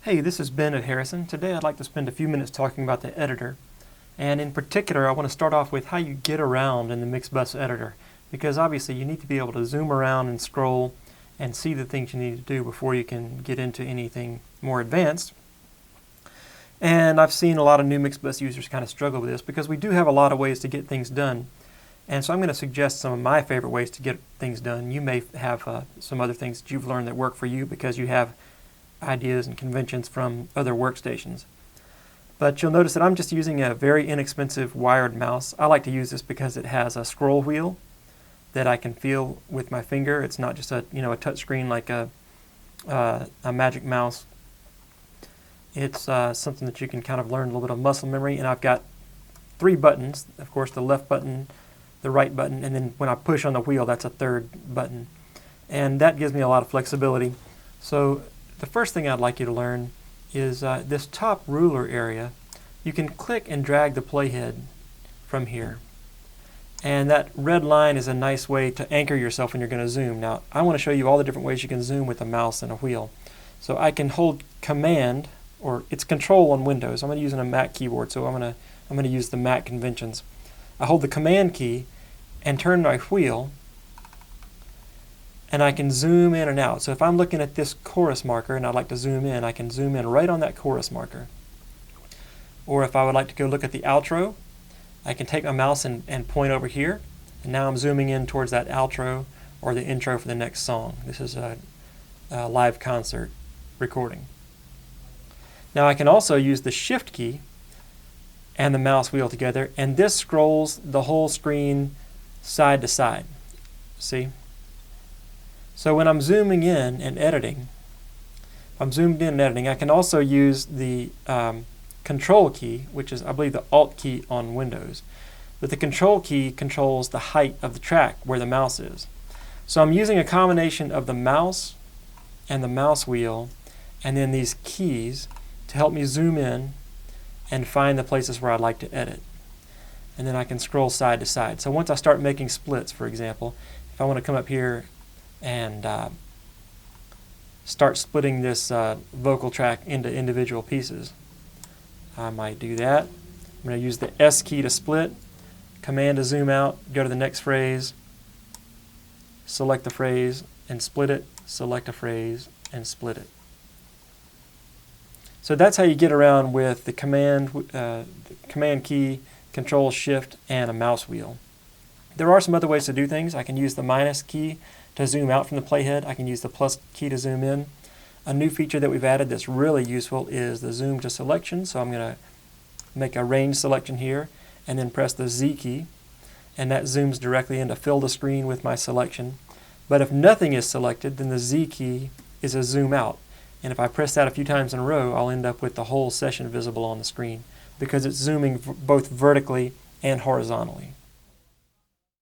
Hey, this is Ben at Harrison. Today I'd like to spend a few minutes talking about the editor. And in particular, I want to start off with how you get around in the Mixbus editor. Because obviously you need to be able to zoom around and scroll and see the things you need to do before you can get into anything more advanced. And I've seen a lot of new Mixbus users kind of struggle with this because we do have a lot of ways to get things done. And so I'm going to suggest some of my favorite ways to get things done. You may have some other things that you've learned that work for you because you have ideas and conventions from other workstations. But you'll notice that I'm just using a very inexpensive wired mouse. I like to use this because it has a scroll wheel that I can feel with my finger. It's not just a touch screen like a magic mouse. It's something that you can kind of learn a little bit of muscle memory. And I've got 3 buttons, of course, the left button, the right button, and then when I push on the wheel, that's a 3rd button. And that gives me a lot of flexibility. So the first thing I'd like you to learn is this top ruler area. You can click and drag the playhead from here. And that red line is a nice way to anchor yourself when you're going to zoom. Now, I want to show you all the different ways you can zoom with a mouse and a wheel. So I can hold Command, or it's Control on Windows. I'm going to use a Mac keyboard, so I'm going to use the Mac conventions. I hold the Command key and turn my wheel, and I can zoom in and out. So if I'm looking at this chorus marker and I'd like to zoom in, I can zoom in right on that chorus marker. Or if I would like to go look at the outro, I can take my mouse and point over here, and now I'm zooming in towards that outro or the intro for the next song. This is a live concert recording. Now I can also use the Shift key and the mouse wheel together, and this scrolls the whole screen side to side. See? So when I'm zooming in and editing, if I'm zoomed in and editing, I can also use the Control key, which is, I believe, the Alt key on Windows. But the Control key controls the height of the track where the mouse is. So I'm using a combination of the mouse and the mouse wheel and then these keys to help me zoom in and find the places where I'd like to edit. And then I can scroll side to side. So once I start making splits, for example, if I want to come up here and start splitting this vocal track into individual pieces, I might do that. I'm going to use the S key to split, Command to zoom out, go to the next phrase, select the phrase and split it, select a phrase and split it. So that's how you get around with the command key, Control, Shift, and a mouse wheel. There are some other ways to do things. I can use the minus key to zoom out from the playhead. I can use the plus key to zoom in. A new feature that we've added that's really useful is the zoom to selection. So I'm going to make a range selection here and then press the Z key, and that zooms directly in to fill the screen with my selection. But if nothing is selected, then the Z key is a zoom out. And if I press that a few times in a row, I'll end up with the whole session visible on the screen because it's zooming both vertically and horizontally.